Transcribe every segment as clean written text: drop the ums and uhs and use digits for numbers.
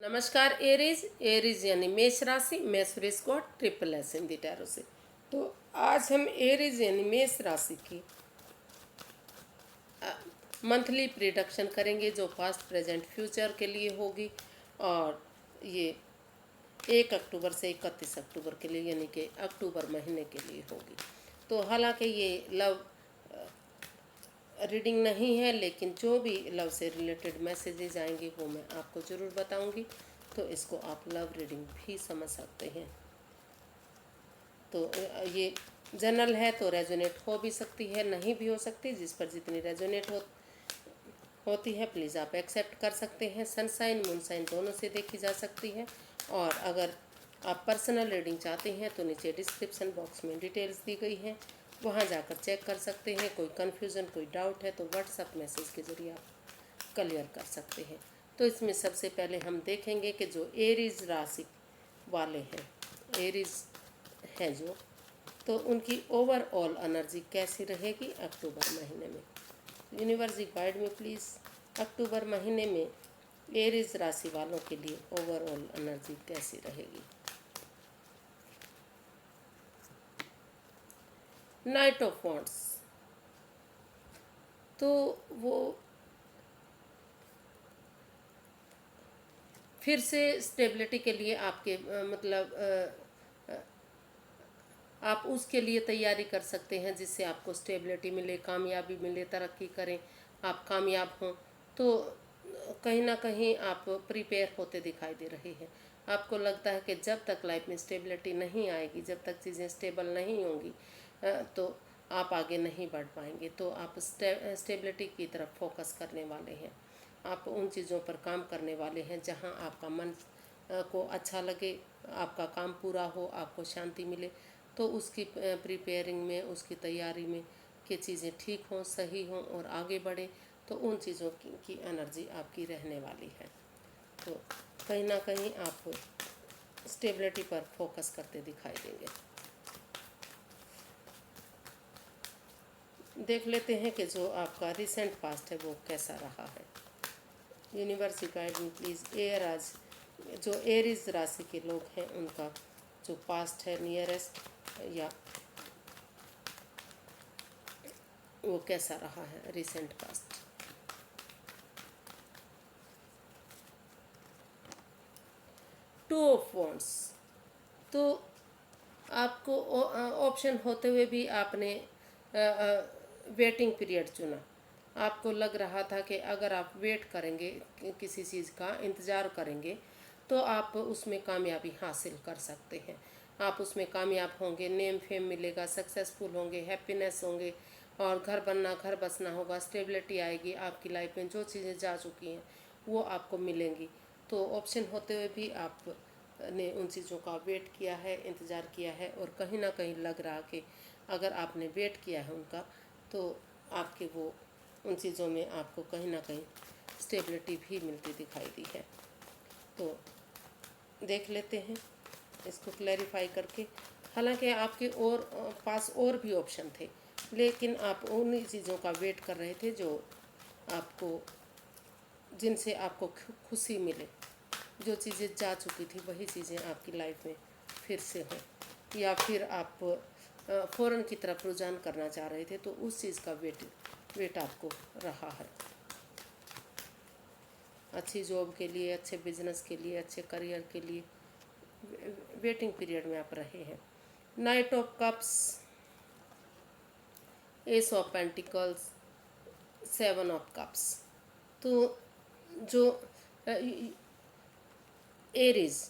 नमस्कार Aries. Aries यानी मेष राशि। मैं Suresh Gaur triple S Hindi tarot से। तो आज हम एरीज यानी मेष राशि की मंथली प्रिडिक्शन करेंगे जो पास्ट प्रेजेंट फ्यूचर के लिए होगी। और ये 1 अक्टूबर से 31 अक्टूबर के लिए यानी कि अक्टूबर महीने के लिए होगी। तो हालांकि ये लव रीडिंग नहीं है, लेकिन जो भी लव से रिलेटेड मैसेजेस आएंगे वो मैं आपको ज़रूर बताऊंगी। तो इसको आप लव रीडिंग भी समझ सकते हैं। तो ये जनरल है तो रेजोनेट हो भी सकती है, नहीं भी हो सकती। जिस पर जितनी रेजोनेट होती है प्लीज़ आप एक्सेप्ट कर सकते हैं। सनसाइन मूनसाइन दोनों से देखी जा सकती है। और अगर आप पर्सनल रीडिंग चाहते हैं तो नीचे डिस्क्रिप्शन बॉक्स में डिटेल्स दी गई हैं, वहाँ जाकर चेक कर सकते हैं। कोई कन्फ्यूज़न कोई डाउट है तो व्हाट्सएप मैसेज के ज़रिए आप क्लियर कर सकते हैं। तो इसमें सबसे पहले हम देखेंगे कि जो एरीज राशि वाले हैं, एरीज हैं जो, तो उनकी ओवरऑल एनर्जी कैसी रहेगी अक्टूबर महीने में। यूनिवर्स गाइड में प्लीज़ अक्टूबर महीने में एरीज राशि वालों के लिए ओवरऑल एनर्जी कैसी रहेगी। नाइट ऑफ वॉन्ड्स, तो वो फिर से स्टेबिलिटी के लिए आपके आप उसके लिए तैयारी कर सकते हैं जिससे आपको स्टेबिलिटी मिले, कामयाबी मिले, तरक्की करें, आप कामयाब हों। तो कहीं ना कहीं आप प्रिपेयर होते दिखाई दे रहे हैं। आपको लगता है कि जब तक लाइफ में स्टेबिलिटी नहीं आएगी, जब तक चीज़ें स्टेबल नहीं होंगी, तो आप आगे नहीं बढ़ पाएंगे। तो आप स्टेबिलिटी की तरफ फोकस करने वाले हैं। आप उन चीज़ों पर काम करने वाले हैं जहां आपका मन को अच्छा लगे, आपका काम पूरा हो, आपको शांति मिले। तो उसकी प्रिपेयरिंग में, उसकी तैयारी में कि चीज़ें ठीक हों, सही हों और आगे बढ़े। तो उन चीज़ों की एनर्जी आपकी रहने वाली है। तो कहीं ना कहीं आप स्टेबिलिटी पर फोकस करते दिखाई देंगे। देख लेते हैं कि जो आपका रिसेंट पास्ट है वो कैसा रहा है। यूनिवर्स गाइड में प्लीज़ आज जो एरीज राशि के लोग हैं उनका जो पास्ट है नियरेस्ट या वो कैसा रहा है recent past. Two of wands, तो आपको ऑप्शन होते हुए भी आपने वेटिंग पीरियड चुना। आपको लग रहा था कि अगर आप वेट करेंगे, किसी चीज़ का इंतज़ार करेंगे, तो आप उसमें कामयाबी हासिल कर सकते हैं। आप उसमें कामयाब होंगे, नेम फेम मिलेगा, सक्सेसफुल होंगे, हैप्पीनेस होंगे और घर बनना घर बसना होगा, स्टेबिलिटी आएगी आपकी लाइफ में। जो चीज़ें जा चुकी हैं वो आपको मिलेंगी। तो ऑप्शन होते हुए भी आप ने उन चीज़ों का वेट किया है, इंतज़ार किया है। और कहीं ना कहीं लग रहा कि अगर आपने वेट किया है उनका, तो आपके वो उन चीज़ों में आपको कहीं ना कहीं स्टेबिलिटी भी मिलती दिखाई दी है। तो देख लेते हैं इसको क्लैरिफाई करके। हालांकि आपके और पास और भी ऑप्शन थे, लेकिन आप उन्हीं चीज़ों का वेट कर रहे थे जो आपको, जिनसे आपको खुशी मिले। जो चीज़ें जा चुकी थी वही चीज़ें आपकी लाइफ में फिर से हों, या फिर आप फ़ौरन की तरफ रुझान करना चाह रहे थे तो उस चीज़ का वेट आपको रहा है। अच्छी जॉब के लिए, अच्छे बिजनेस के लिए, अच्छे करियर के लिए वेटिंग पीरियड में आप रहे हैं। Night of cups, S of pentacles, 7 of cups, तो जो एरीज,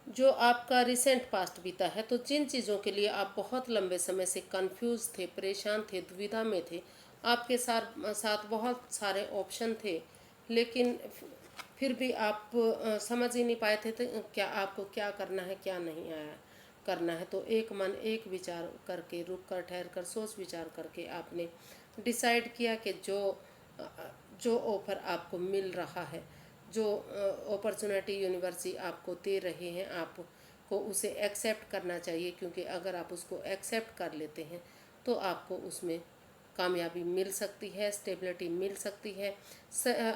जो आपका रिसेंट पास्ट बीता है, तो जिन चीज़ों के लिए आप बहुत लंबे समय से कंफ्यूज थे, परेशान थे, दुविधा में थे, आपके साथ बहुत सारे ऑप्शन थे, लेकिन फिर भी आप समझ ही नहीं पाए थे तो क्या आपको क्या करना है, क्या नहीं आया करना है। तो एक मन एक विचार करके, रुक कर, ठहर कर, सोच विचार करके आपने डिसाइड किया कि जो ऑफर आपको मिल रहा है, जो अपॉर्चुनिटी यूनिवर्सिटी आपको दे रहे हैं, आपको उसे एक्सेप्ट करना चाहिए। क्योंकि अगर आप उसको एक्सेप्ट कर लेते हैं तो आपको उसमें कामयाबी मिल सकती है, स्टेबिलिटी मिल सकती है,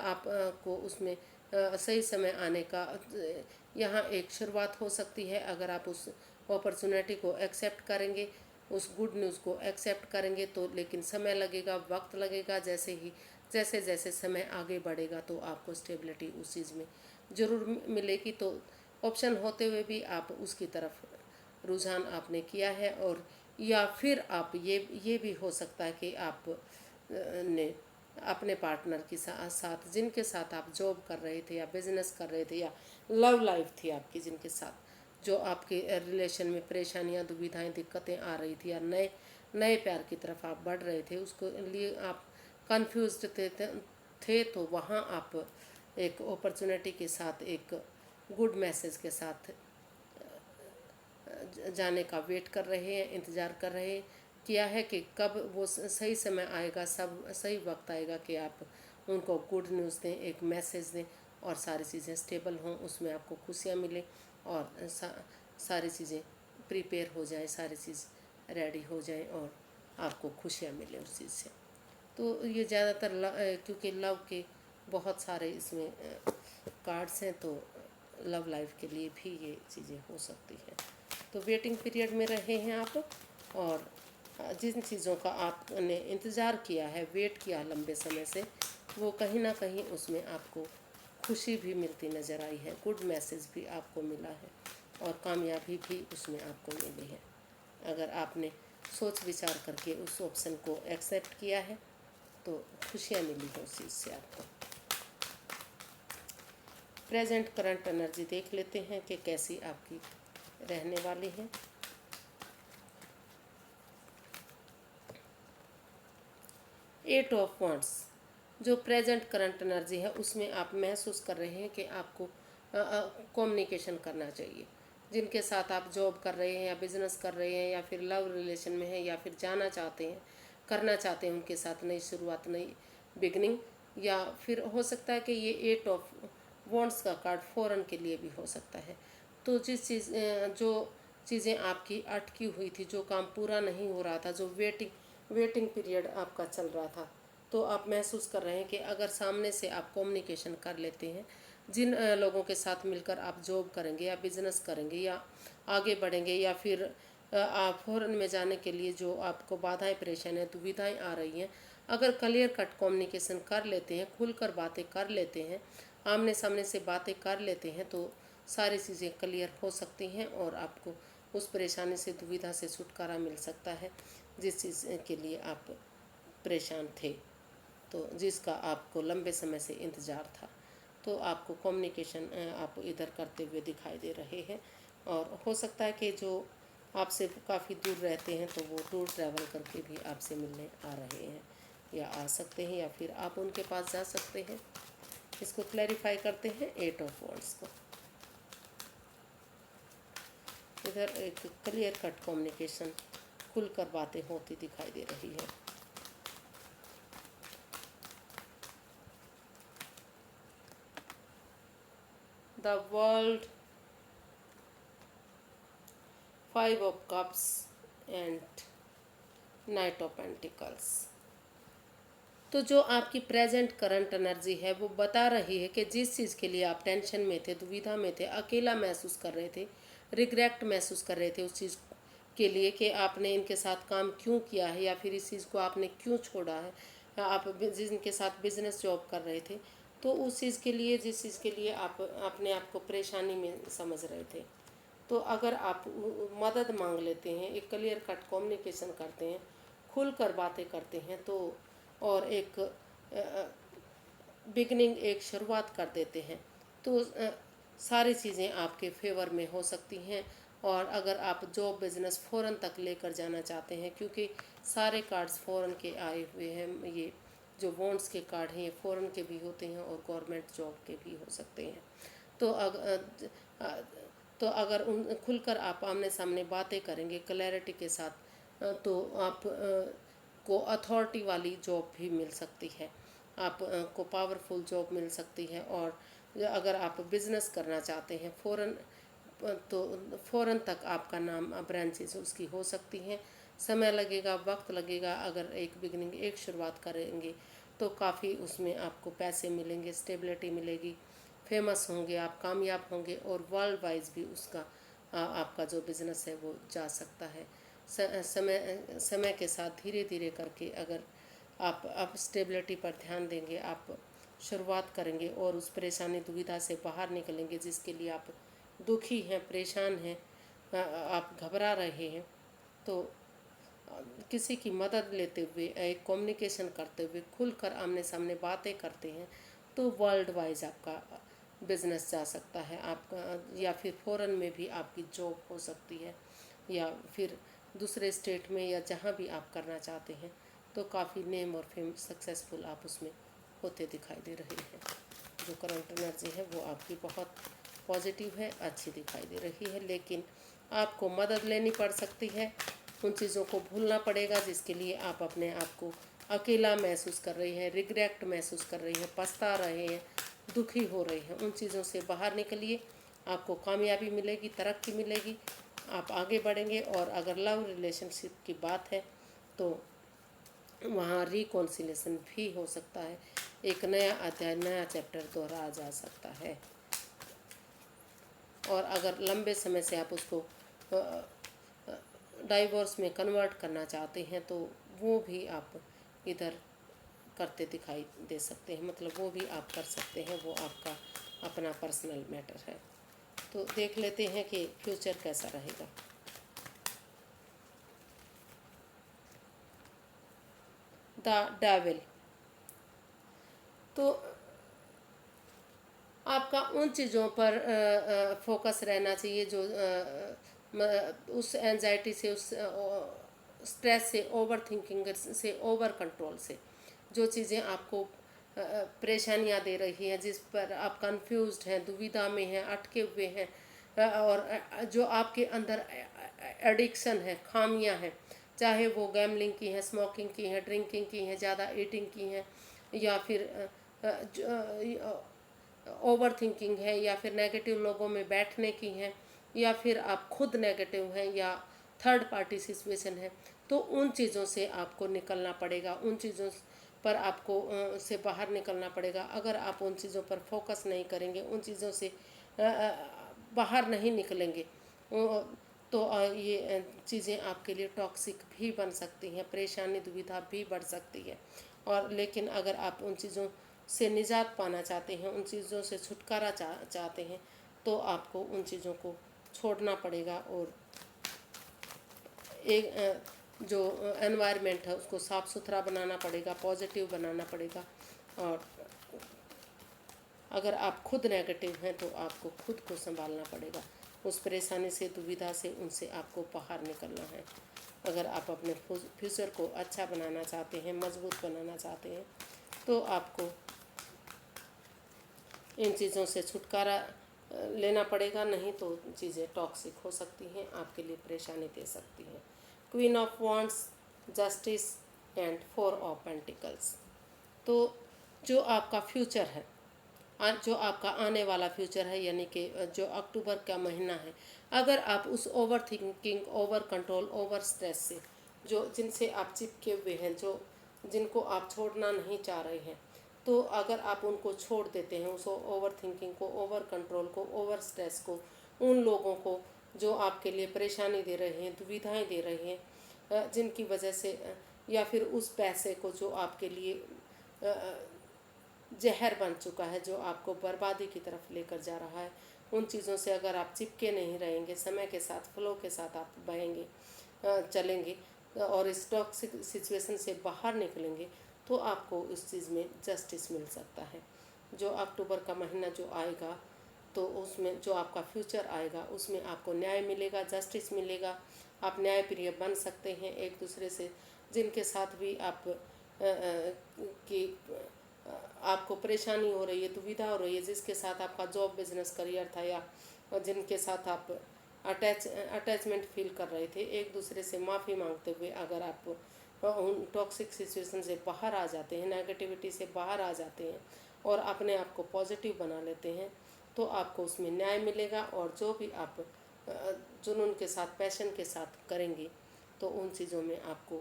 आपको उसमें सही समय आने का यहाँ एक शुरुआत हो सकती है। अगर आप उस अपॉर्चुनिटी को एक्सेप्ट करेंगे, उस गुड न्यूज़ को एक्सेप्ट करेंगे तो, लेकिन समय लगेगा, वक्त लगेगा। जैसे जैसे समय आगे बढ़ेगा तो आपको स्टेबिलिटी उस चीज़ में ज़रूर मिलेगी। तो ऑप्शन होते हुए भी आप उसकी तरफ रुझान आपने किया है। और या फिर आप ये भी हो सकता है कि आप ने अपने पार्टनर के साथ जिनके साथ आप जॉब कर रहे थे या बिजनेस कर रहे थे या लव लाइफ थी आपकी, जिनके साथ जो आपके रिलेशन में परेशानियां, दुविधाएं, दिक्कतें आ रही थी या नए नए प्यार की तरफ आप बढ़ रहे थे, उसको लिए आप कंफ्यूज्ड थे तो वहाँ आप एक अपॉर्चुनिटी के साथ, एक गुड मैसेज के साथ जाने का वेट कर रहे हैं, इंतज़ार कर रहे हैं किया है कि कब वो सही समय आएगा, सब सही वक्त आएगा कि आप उनको गुड न्यूज़ दें, एक मैसेज दें और सारी चीज़ें स्टेबल हों, उसमें आपको खुशियाँ मिलें और सारी चीज़ें प्रिपेयर हो जाए, सारी चीज़ रेडी हो जाए और आपको खुशियाँ मिलें उस चीज़ से। तो ये ज़्यादातर क्योंकि लव के बहुत सारे इसमें कार्ड्स हैं, तो लव लाइफ के लिए भी ये चीज़ें हो सकती हैं। तो वेटिंग पीरियड में रहे हैं आप, और जिन चीज़ों का आपने इंतज़ार किया है, वेट किया लंबे समय से, वो कहीं ना कहीं उसमें आपको खुशी भी मिलती नज़र आई है, गुड मैसेज भी आपको मिला है और कामयाबी भी उसमें आपको मिली है। अगर आपने सोच विचार करके उस ऑप्शन को एक्सेप्ट किया है तो खुशियाँ मिली हैं उस चीज़ से आपको। प्रेजेंट करंट एनर्जी देख लेते हैं कि कैसी आपकी रहने वाली है। एट ऑफ वांड्स, जो प्रेजेंट करंट एनर्जी है उसमें आप महसूस कर रहे हैं कि आपको कम्युनिकेशन करना चाहिए। जिनके साथ आप जॉब कर रहे हैं या बिजनेस कर रहे हैं या फिर लव रिलेशन में हैं या फिर जाना चाहते हैं, करना चाहते हैं उनके साथ नई शुरुआत, नई बिगनिंग, या फिर हो सकता है कि ये एट ऑफ वॉन्ड्स का कार्ड फॉरन के लिए भी हो सकता है। तो जो चीज़ें आपकी अटकी हुई थी, जो काम पूरा नहीं हो रहा था, जो वेटिंग पीरियड आपका चल रहा था, तो आप महसूस कर रहे हैं कि अगर सामने से आप कम्युनिकेशन कर लेते हैं, जिन लोगों के साथ मिलकर आप जॉब करेंगे या बिजनेस करेंगे या आगे बढ़ेंगे या फिर आप फॉरेन में जाने के लिए जो आपको बाधाएं, परेशानियां, दुविधाएं आ रही हैं, अगर क्लियर कट कम्युनिकेशन कर लेते हैं, खुलकर बातें कर लेते हैं, आमने सामने से बातें कर लेते हैं, तो सारी चीज़ें क्लियर हो सकती हैं और आपको उस परेशानी से, दुविधा से छुटकारा मिल सकता है जिस चीज़ के लिए आप परेशान थे, तो जिसका आपको लंबे समय से इंतज़ार था। तो आपको कम्युनिकेशन आप इधर करते हुए दिखाई दे रहे हैं। और हो सकता है कि जो आपसे काफ़ी दूर रहते हैं तो वो टूर ट्रैवल करके भी आपसे मिलने आ रहे हैं या आ सकते हैं, या फिर आप उनके पास जा सकते हैं। इसको क्लैरिफाई करते हैं एट ऑफ वॉन्ड्स को। इधर एक क्लियर कट कम्युनिकेशन, खुलकर बातें होती दिखाई दे रही है। The world, five of cups and night of pentacles. तो जो आपकी प्रेजेंट करंट एनर्जी है वो बता रही है कि जिस चीज़ के लिए आप टेंशन में थे, दुविधा में थे, अकेला महसूस कर रहे थे, रिग्रेट महसूस कर रहे थे उस चीज़ के लिए कि आपने इनके साथ काम क्यों किया है या फिर इस चीज़ को आपने क्यों छोड़ा है, या आप जिनके साथ बिजनेस जॉब कर रहे थे, तो उस चीज़ के लिए, जिस चीज़ के लिए आप अपने आप को परेशानी में समझ रहे थे, तो अगर आप मदद मांग लेते हैं, एक क्लियर कट कम्युनिकेशन करते हैं, खुलकर बातें करते हैं, तो और एक बिगनिंग, एक शुरुआत कर देते हैं, तो सारी चीज़ें आपके फेवर में हो सकती हैं। और अगर आप जॉब बिजनेस फ़ौरन तक लेकर जाना चाहते हैं, क्योंकि सारे कार्ड्स फ़ौरन के आए हुए हैं, ये जो बॉन्ड्स के कार्ड हैं ये फ़ौरन के भी होते हैं और गवर्नमेंट जॉब के भी हो सकते हैं। तो अगर उन खुलकर आप आमने सामने बातें करेंगे क्लैरिटी के साथ, तो आप को अथॉरिटी वाली जॉब भी मिल सकती है, आप को पावरफुल जॉब मिल सकती है। और अगर आप बिज़नेस करना चाहते हैं फ़ौरन, तो फ़ौरन तक आपका नाम, ब्रांचेस उसकी हो सकती हैं। समय लगेगा, वक्त लगेगा। अगर एक बिगनिंग, एक शुरुआत करेंगे तो काफ़ी उसमें आपको पैसे मिलेंगे, स्टेबिलिटी मिलेगी, फेमस होंगे, आप कामयाब होंगे और वर्ल्ड वाइज भी उसका आपका जो बिज़नेस है वो जा सकता है। समय समय के साथ धीरे धीरे करके अगर आप स्टेबिलिटी पर ध्यान देंगे, आप शुरुआत करेंगे और उस परेशानी दुविधा से बाहर निकलेंगे जिसके लिए आप दुखी हैं, परेशान हैं, आप घबरा रहे हैं, तो किसी की मदद लेते हुए, एक कम्युनिकेशन करते हुए, खुलकर आमने सामने बातें करते हैं तो वर्ल्ड वाइज आपका बिजनेस जा सकता है आपका, या फिर फॉरेन में भी आपकी जॉब हो सकती है, या फिर दूसरे स्टेट में, या जहाँ भी आप करना चाहते हैं तो काफ़ी नेम और फेम सक्सेसफुल आप उसमें होते दिखाई दे रहे हैं। जो करंट एनर्जी है वो आपकी बहुत पॉजिटिव है, अच्छी दिखाई दे रही है, लेकिन आपको मदद लेनी पड़ सकती है। उन चीज़ों को भूलना पड़ेगा जिसके लिए आप अपने आप को अकेला महसूस कर रही हैं, रिग्रेट महसूस कर रही हैं, पछता रहे हैं, दुखी हो रहे हैं। उन चीज़ों से बाहर निकलिए, आपको कामयाबी मिलेगी, तरक्की मिलेगी, आप आगे बढ़ेंगे। और अगर लव रिलेशनशिप की बात है तो वहाँ रिकॉन्सिलेशन भी हो सकता है, एक नया अध्याय, नया चैप्टर दोहराया जा सकता है। और अगर लंबे समय से आप उसको डाइवोर्स में कन्वर्ट करना चाहते हैं तो वो भी आप इधर करते दिखाई दे सकते हैं, मतलब वो भी आप कर सकते हैं, वो आपका अपना पर्सनल मैटर है। तो देख लेते हैं कि फ्यूचर कैसा रहेगा। द डेविल, तो आपका उन चीज़ों पर फोकस रहना चाहिए जो उस एंजाइटी से, उस स्ट्रेस से, ओवर थिंकिंग से, ओवर कंट्रोल से, जो चीज़ें आपको परेशानियां दे रही हैं, जिस पर आप कंफ्यूज्ड हैं, दुविधा में हैं, अटके हुए हैं, और जो आपके अंदर एडिक्शन है, खामियां हैं, चाहे वो गैमलिंग की हैं, स्मोकिंग की हैं, ड्रिंकिंग की हैं, ज़्यादा ईटिंग की हैं, या फिर ओवर थिंकिंग है, या फिर नेगेटिव लोगों में बैठने की हैं, या फिर आप खुद नेगेटिव हैं, या थर्ड पार्टी सिचुएशन है, तो उन चीज़ों से आपको निकलना पड़ेगा, उन चीज़ों पर आपको से बाहर निकलना पड़ेगा। अगर आप उन चीज़ों पर फोकस नहीं करेंगे, उन चीज़ों से बाहर नहीं निकलेंगे, तो ये चीज़ें आपके लिए टॉक्सिक भी बन सकती हैं, परेशानी दुविधा भी बढ़ सकती है। और लेकिन अगर आप उन चीज़ों से निजात पाना चाहते हैं, उन चीज़ों से छुटकारा चाहते हैं, तो आपको उन चीज़ों को छोड़ना पड़ेगा और एक जो एनवायरनमेंट है उसको साफ़ सुथरा बनाना पड़ेगा, पॉजिटिव बनाना पड़ेगा। और अगर आप खुद नेगेटिव हैं तो आपको खुद को संभालना पड़ेगा, उस परेशानी से, दुविधा से, उनसे आपको बाहर निकलना है। अगर आप अपने फ्यूचर को अच्छा बनाना चाहते हैं, मजबूत बनाना चाहते हैं, तो आपको इन चीज़ों से छुटकारा लेना पड़ेगा, नहीं तो चीज़ें टॉक्सिक हो सकती हैं, आपके लिए परेशानी दे सकती हैं। Queen of wands, justice and four of pentacles, तो जो आपका फ्यूचर है, जो आपका आने वाला फ्यूचर है, यानी कि जो अक्टूबर का महीना है, अगर आप उस over thinking, over control, over stress से, जो जिनसे आप चिपके हुए हैं, जो जिनको आप छोड़ना नहीं चाह रहे हैं, तो अगर आप उनको छोड़ देते हैं, उस ओवर थिंकिंग को, ओवर कंट्रोल को, ओवर स्ट्रेस को, उन लोगों को जो आपके लिए परेशानी दे रहे हैं, दुविधाएं दे रहे हैं, जिनकी वजह से, या फिर उस पैसे को जो आपके लिए जहर बन चुका है, जो आपको बर्बादी की तरफ लेकर जा रहा है, उन चीज़ों से अगर आप चिपके नहीं रहेंगे, समय के साथ, फ्लो के साथ आप बहेंगे, चलेंगे और इस टॉक्सिक सिचुएशन से बाहर निकलेंगे, तो आपको इस चीज़ में जस्टिस मिल सकता है। जो अक्टूबर का महीना जो आएगा, तो उसमें जो आपका फ्यूचर आएगा उसमें आपको न्याय मिलेगा, जस्टिस मिलेगा, आप न्यायप्रिय बन सकते हैं एक दूसरे से। जिनके साथ भी आप की आपको परेशानी हो रही है, दुविधा हो रही है, जिसके साथ आपका जॉब, बिजनेस, करियर था, या जिनके साथ आप अटैचमेंट फील कर रहे थे, एक दूसरे से माफ़ी मांगते हुए अगर आप उन टॉक्सिक सिचुएशन से बाहर आ जाते हैं, नेगेटिविटी से बाहर आ जाते हैं और अपने आप को पॉजिटिव बना लेते हैं, तो आपको उसमें न्याय मिलेगा। और जो भी आप जुनून के साथ, पैशन के साथ करेंगे, तो उन चीज़ों में आपको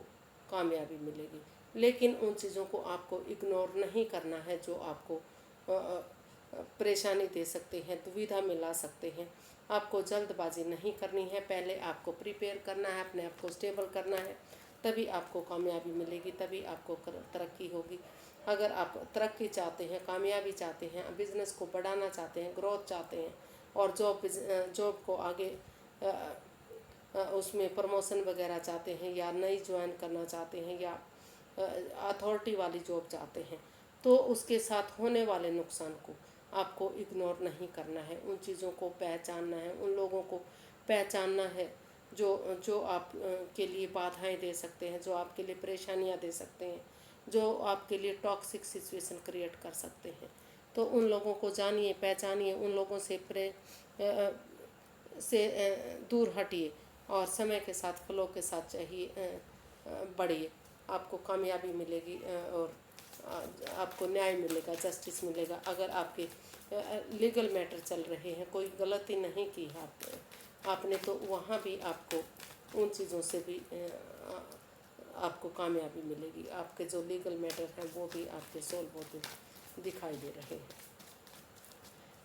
कामयाबी मिलेगी। लेकिन उन चीज़ों को आपको इग्नोर नहीं करना है जो आपको परेशानी दे सकते हैं, दुविधा में ला सकते हैं। आपको जल्दबाजी नहीं करनी है, पहले आपको प्रिपेयर करना है, अपने आप को स्टेबल करना है, तभी आपको कामयाबी मिलेगी, तभी आपको तरक्की होगी। अगर आप तरक्की चाहते हैं, कामयाबी चाहते हैं, बिज़नेस को बढ़ाना चाहते हैं, ग्रोथ चाहते हैं और जॉब को आगे उसमें प्रमोशन वगैरह चाहते हैं या नई ज्वाइन करना चाहते हैं या अथॉरिटी वाली जॉब चाहते हैं, तो उसके साथ होने वाले नुकसान को आपको इग्नोर नहीं करना है। उन चीज़ों को पहचानना है, उन लोगों को पहचानना है जो जो आप के लिए बाधाएं दे सकते हैं, जो आपके लिए परेशानियां दे सकते हैं, जो आपके लिए टॉक्सिक सिचुएशन क्रिएट कर सकते हैं। तो उन लोगों को जानिए, पहचानिए, उन लोगों से दूर हटिए और समय के साथ फ्लो के साथ चाहिए बढ़िए। आपको कामयाबी मिलेगी और आपको न्याय मिलेगा, जस्टिस मिलेगा। अगर आपके लीगल मैटर चल रहे हैं, कोई गलती नहीं की है आपने, तो वहाँ भी आपको उन चीज़ों से भी आपको कामयाबी मिलेगी। आपके जो लीगल मैटर हैं वो भी आपके सॉल्व होते दिखाई दे रहे हैं।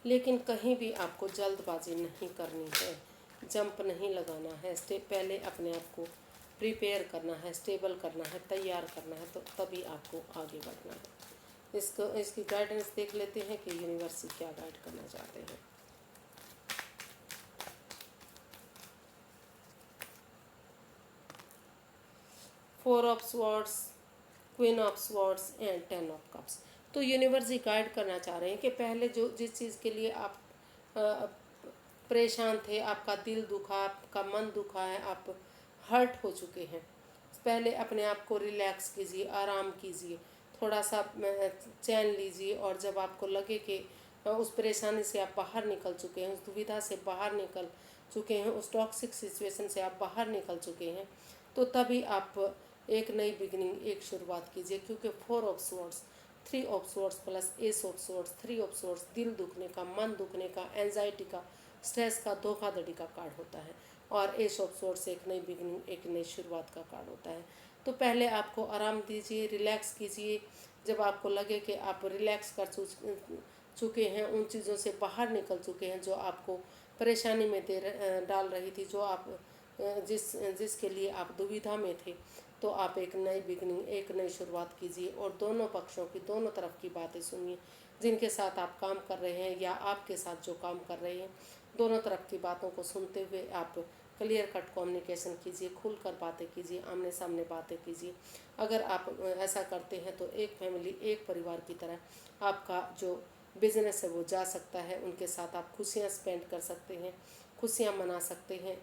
लेकिन कहीं भी आपको जल्दबाजी नहीं करनी है, जंप नहीं लगाना है। पहले अपने आप को प्रिपेयर करना है, स्टेबल करना है, तैयार करना है, तो तभी आपको आगे बढ़ना है। इसकी गाइडेंस देख लेते हैं कि यूनिवर्स क्या गाइड करना चाहते हैं। Four of swords, queen of swords and 10 of cups. तो यूनिवर्स गाइड करना चाह रहे हैं कि पहले जिस चीज़ के लिए आप परेशान थे, आपका दिल दुखा, आपका मन दुखा है, आप हर्ट हो चुके हैं, पहले अपने आप को रिलैक्स कीजिए, आराम कीजिए, थोड़ा सा चैन लीजिए। और जब आपको लगे कि उस परेशानी से आप बाहर निकल चुके हैं, उस दुविधा से बाहर निकल चुके हैं, उस टॉक्सिक सिचुएशन से आप बाहर निकल चुके हैं, तो तभी आप एक नई बिगिनिंग, एक शुरुआत कीजिए। क्योंकि 4 of swords, 3 of swords plus S of swords, 3 of swords दिल दुखने का, मन दुखने का, एंजाइटी का, स्ट्रेस का, धोखाधड़ी का कार्ड होता है। और एस ऑफ स्वॉर्ड्स एक नई बिगिनिंग, एक नई शुरुआत का कार्ड होता है। तो पहले आपको आराम दीजिए, रिलैक्स कीजिए। जब आपको लगे कि आप रिलैक्स कर चुके हैं, उन चीज़ों से बाहर निकल चुके हैं जो आपको परेशानी में डाल रही थी, जो आप जिसके लिए आप दुविधा में थे, तो आप एक नई बिगनिंग, एक नई शुरुआत कीजिए। और दोनों पक्षों की, दोनों तरफ की बातें सुनिए। जिनके साथ आप काम कर रहे हैं या आपके साथ जो काम कर रहे हैं, दोनों तरफ की बातों को सुनते हुए आप क्लियर कट कम्युनिकेशन कीजिए, खुलकर बातें कीजिए, आमने सामने बातें कीजिए। अगर आप ऐसा करते हैं तो एक फैमिली, एक परिवार की तरह आपका जो बिजनेस है वो जा सकता है। उनके साथ आप खुशियाँ स्पेंड कर सकते हैं, खुशियाँ मना सकते हैं।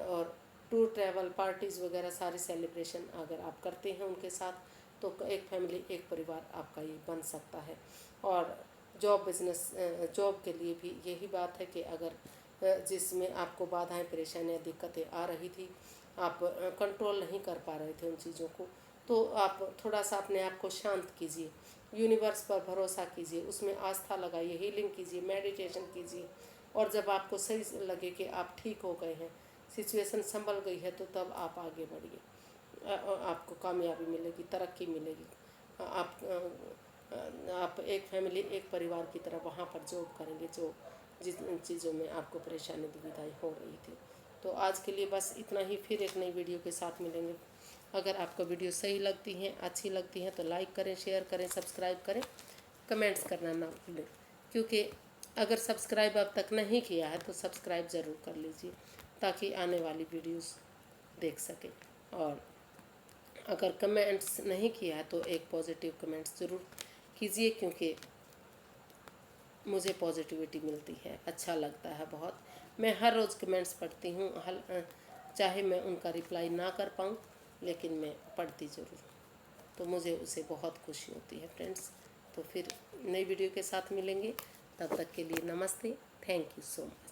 और टूर, ट्रैवल, पार्टीज़ वगैरह सारी सेलिब्रेशन अगर आप करते हैं उनके साथ, तो एक फैमिली, एक परिवार आपका ये बन सकता है। और जॉब के लिए भी यही बात है कि अगर जिसमें आपको बाधाएं, परेशानियां, दिक्कतें आ रही थी, आप कंट्रोल नहीं कर पा रहे थे उन चीज़ों को, तो आप थोड़ा सा अपने आप को शांत कीजिए, यूनिवर्स पर भरोसा कीजिए, उसमें आस्था लगाइए, हीलिंग कीजिए, मेडिटेशन कीजिए। और जब आपको सही लगे कि आप ठीक हो गए हैं, सिचुएशन संभल गई है, तो तब आप आगे बढ़िए। आपको कामयाबी मिलेगी, तरक्की मिलेगी। आप एक फैमिली, एक परिवार की तरह वहाँ पर जॉब करेंगे जो जिन चीज़ों में आपको परेशानी, दुविधाएं हो रही थी। तो आज के लिए बस इतना ही, फिर एक नई वीडियो के साथ मिलेंगे। अगर आपको वीडियो सही लगती हैं, अच्छी लगती हैं, तो लाइक करें, शेयर करें, सब्सक्राइब करें, कमेंट्स करना ना भूलें। क्योंकि अगर सब्सक्राइब अब तक नहीं किया है तो सब्सक्राइब ज़रूर कर लीजिए, ताकि आने वाली वीडियोस देख सकें। और अगर कमेंट्स नहीं किया है तो एक पॉजिटिव कमेंट्स ज़रूर कीजिए, क्योंकि मुझे पॉजिटिविटी मिलती है, अच्छा लगता है बहुत। मैं हर रोज़ कमेंट्स पढ़ती हूँ, चाहे मैं उनका रिप्लाई ना कर पाऊँ, लेकिन मैं पढ़ती ज़रूर हूँ, तो मुझे उसे बहुत खुशी होती है फ्रेंड्स। तो फिर नई वीडियो के साथ मिलेंगे, तब तक के लिए नमस्ते, थैंक यू सो मच।